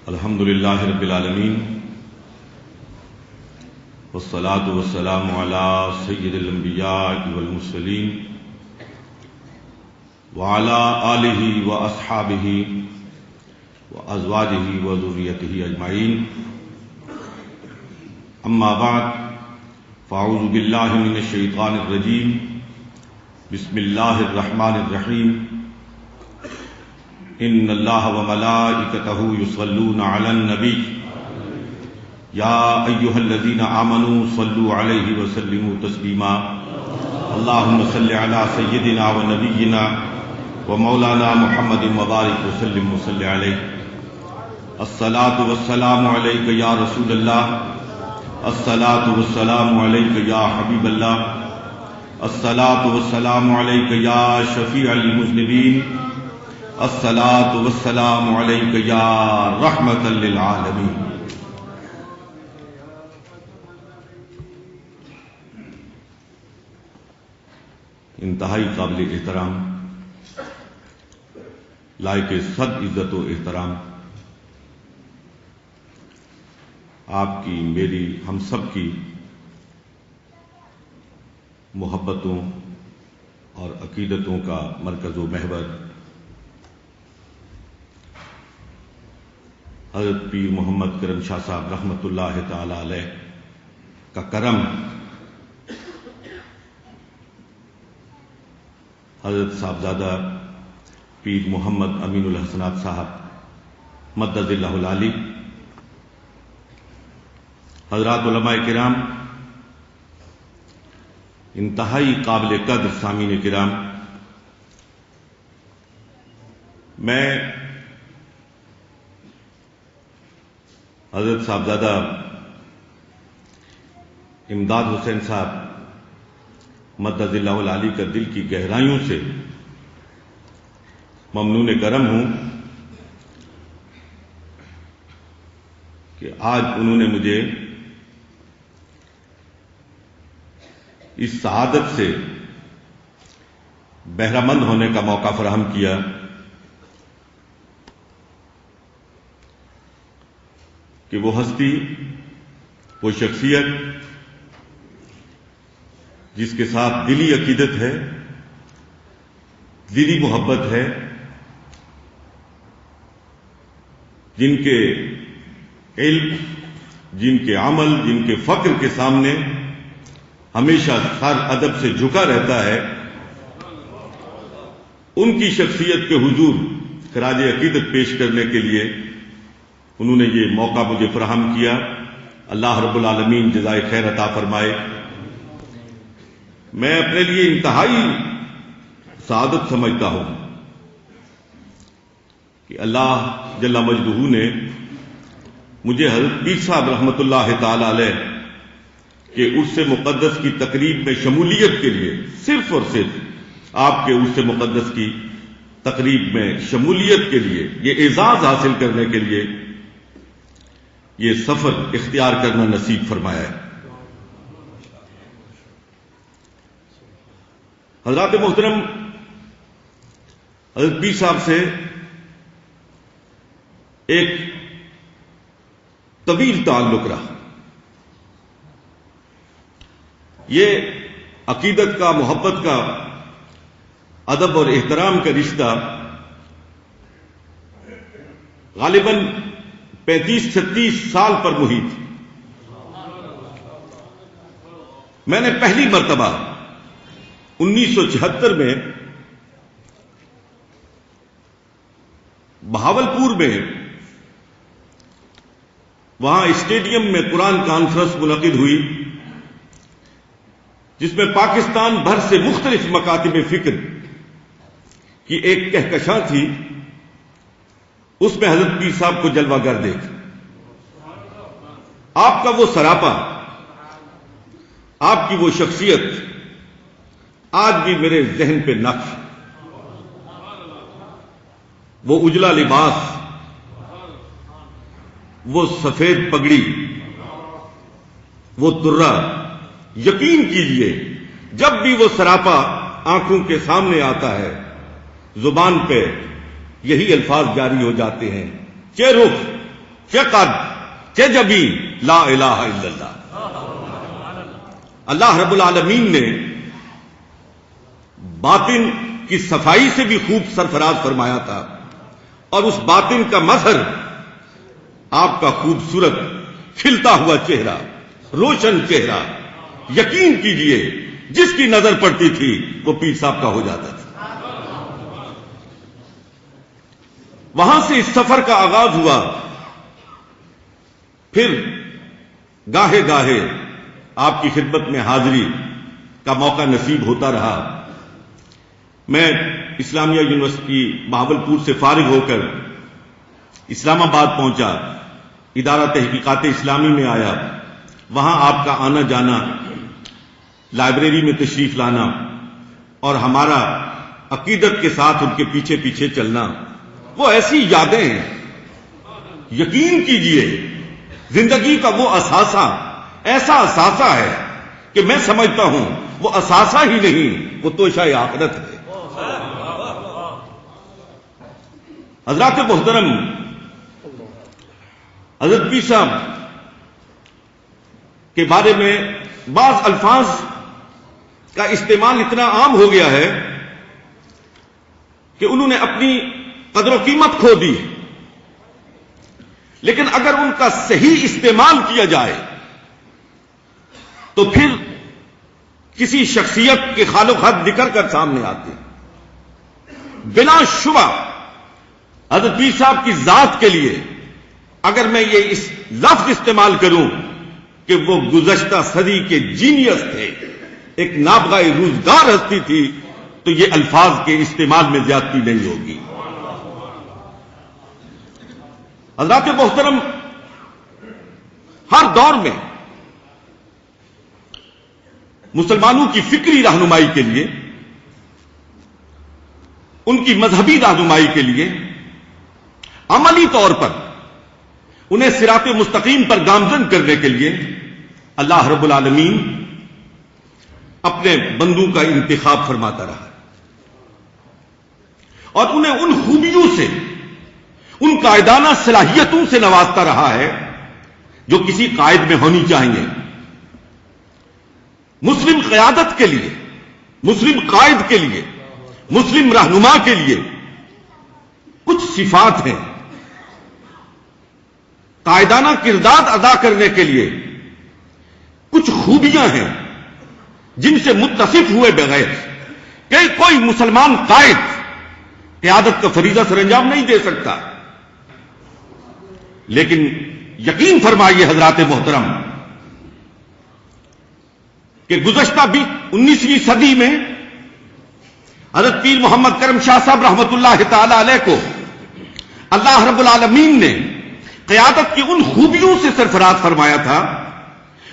الحمد للہ رب العالمین والصلاة والسلام علی سید الانبیاء والمرسلین وعلی آلہ واصحابہ وازواجہ وذریتہ اجمعین، اما بعد فاعوذ باللہ من الشیطان الرجیم، بسم اللہ الرحمن الرحیم۔ ان اللہ وملائکتہ یصلون علی النبی یا ایھا الذین آمنوا صلوا علیہ وسلموا تسلیما۔ اللہم صل علی سیدنا ونبینا ومولانا محمد وبارک وسلم وصل علیہ۔ الصلاۃ والسلام علیک یا رسول اللہ، الصلاۃ والسلام علیک یا حبیب اللہ، الصلاۃ والسلام علیک یا شفیع المذنبین، الصلاۃ والسلام علیک یا رحمۃ للعالمین۔ انتہائی قابل احترام، لائق صد عزت و احترام، آپ کی، میری، ہم سب کی محبتوں اور عقیدتوں کا مرکز و محور حضرت پیر محمد کرم شاہ صاحب رحمۃ اللہ تعالی علیہ کا کرم، حضرت صاحبزادہ پیر محمد امین الحسنات صاحب مدد اللہ العالی، حضرات علماء کرام، انتہائی قابل قدر سامعین کرام، میں حضرت صاحبزادہ امداد حسین صاحب مدد اللہ العالی کا دل کی گہرائیوں سے ممنون کرم ہوں کہ آج انہوں نے مجھے اس سعادت سے بہرہ مند ہونے کا موقع فراہم کیا کہ وہ ہستی، وہ شخصیت جس کے ساتھ دلی عقیدت ہے، دلی محبت ہے، جن کے علم، جن کے عمل، جن کے فقر کے سامنے ہمیشہ سر ادب سے جھکا رہتا ہے، ان کی شخصیت کے حضور خراج عقیدت پیش کرنے کے لیے انہوں نے یہ موقع مجھے فراہم کیا۔ اللہ رب العالمین جزائے خیر عطا فرمائے۔ میں اپنے لیے انتہائی سعادت سمجھتا ہوں کہ اللہ جل مجدہ نے مجھے حضرت پیر صاحب رحمۃ اللہ تعالی علیہ کہ عرس مقدس کی تقریب میں شمولیت کے لیے، صرف اور صرف آپ کے عرس مقدس کی تقریب میں شمولیت کے لیے، یہ اعزاز حاصل کرنے کے لیے یہ سفر اختیار کرنا نصیب فرمایا ہے۔ حضرات محترم، حضرت پیر صاحب سے ایک طویل تعلق رہا۔ یہ عقیدت کا، محبت کا، ادب اور احترام کا رشتہ غالباً 35-36 سال پر محیط۔ میں نے پہلی مرتبہ 1976 میں بہاولپور میں وہاں اسٹیڈیم میں قرآن کانفرنس منعقد ہوئی، جس میں پاکستان بھر سے مختلف مکاتب فکر کی ایک کہکشاں تھی۔ اس میں حضرت پیر صاحب کو جلوہ گر دیکھ، آپ کا وہ سراپا، آپ کی وہ شخصیت آج بھی میرے ذہن پہ نقش، وہ اجلا لباس، وہ سفید پگڑی، وہ درہ، یقین کیجئے جب بھی وہ سراپا آنکھوں کے سامنے آتا ہے زبان پہ یہی الفاظ جاری ہو جاتے ہیں، چہ رخ، چہ قد، چہ جبی، لا الہ الا اللہ۔ اللہ رب العالمین نے باطن کی صفائی سے بھی خوب سرفراز فرمایا تھا، اور اس باطن کا مظہر آپ کا خوبصورت کھلتا ہوا چہرہ، روشن چہرہ، یقین کیجئے جس کی نظر پڑتی تھی وہ پیر صاحب کا ہو جاتا تھا۔ وہاں سے اس سفر کا آغاز ہوا، پھر گاہے گاہے آپ کی خدمت میں حاضری کا موقع نصیب ہوتا رہا۔ میں اسلامیہ یونیورسٹی بہاولپور سے فارغ ہو کر اسلام آباد پہنچا، ادارہ تحقیقات اسلامی میں آیا، وہاں آپ کا آنا جانا، لائبریری میں تشریف لانا اور ہمارا عقیدت کے ساتھ ان کے پیچھے پیچھے چلنا، وہ ایسی یادیں ہیں، یقین کیجئے زندگی کا وہ اثاثہ، ایسا اثاثہ ہے کہ میں سمجھتا ہوں وہ اثاثہ ہی نہیں، وہ توشہ آخرت ہے۔ حضرات محترم، حضرت پیر صاحب کے بارے میں بعض الفاظ کا استعمال اتنا عام ہو گیا ہے کہ انہوں نے اپنی قدر و قیمت کھو دی، لیکن اگر ان کا صحیح استعمال کیا جائے تو پھر کسی شخصیت کے خال و خط نکل کر سامنے آتے ہیں۔ بلا شبہ حضرت پیر صاحب کی ذات کے لیے اگر میں یہ اس لفظ استعمال کروں کہ وہ گزشتہ صدی کے جینیس تھے، ایک نابغہ روزگار ہستی تھی، تو یہ الفاظ کے استعمال میں زیادتی نہیں ہوگی۔ حضرات محترم، ہر دور میں مسلمانوں کی فکری رہنمائی کے لیے، ان کی مذہبی رہنمائی کے لیے، عملی طور پر انہیں صراط مستقیم پر گامزن کرنے کے لیے اللہ رب العالمین اپنے بندوں کا انتخاب فرماتا رہا اور انہیں ان خوبیوں سے، ان قائدانہ صلاحیتوں سے نوازتا رہا ہے جو کسی قائد میں ہونی چاہیے۔ مسلم قیادت کے لیے، مسلم قائد کے لیے، مسلم رہنما کے لیے کچھ صفات ہیں، قائدانہ کردار ادا کرنے کے لیے کچھ خوبیاں ہیں جن سے متصف ہوئے بغیر کہ کوئی مسلمان قائد قیادت کا فریضہ سر انجام نہیں دے سکتا۔ لیکن یقین فرمائیے حضرات محترم کہ گزشتہ 19ویں صدی میں حضرت پیر محمد کرم شاہ صاحب رحمت اللہ تعالی علیہ کو اللہ رب العالمین نے قیادت کی ان خوبیوں سے سرفراز فرمایا تھا،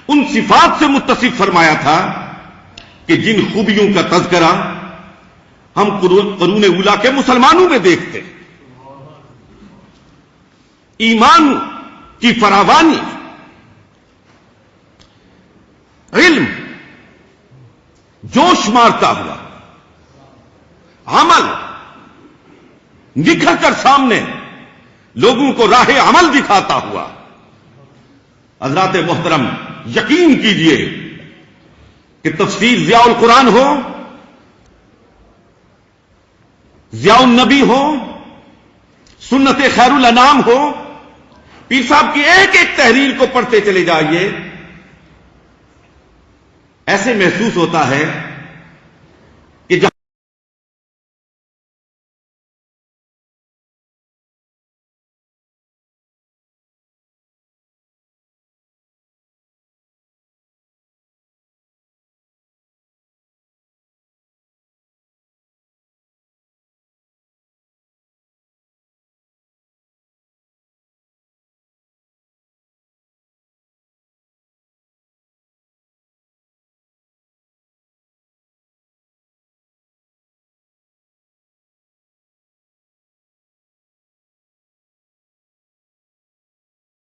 ان صفات سے متصف فرمایا تھا کہ جن خوبیوں کا تذکرہ ہم قرون اولیٰ کے مسلمانوں میں دیکھتے ہیں۔ ایمان کی فراوانی، علم جوش مارتا ہوا، عمل نکھر کر سامنے لوگوں کو راہ عمل دکھاتا ہوا۔ حضرات محترم، یقین کیجئے کہ تفسیر ضیاء القرآن ہو، ضیاء النبی ہو، سنت خیر الانام ہو، پیر صاحب کی ایک ایک تحریر کو پڑھتے چلے جائیے، ایسے محسوس ہوتا ہے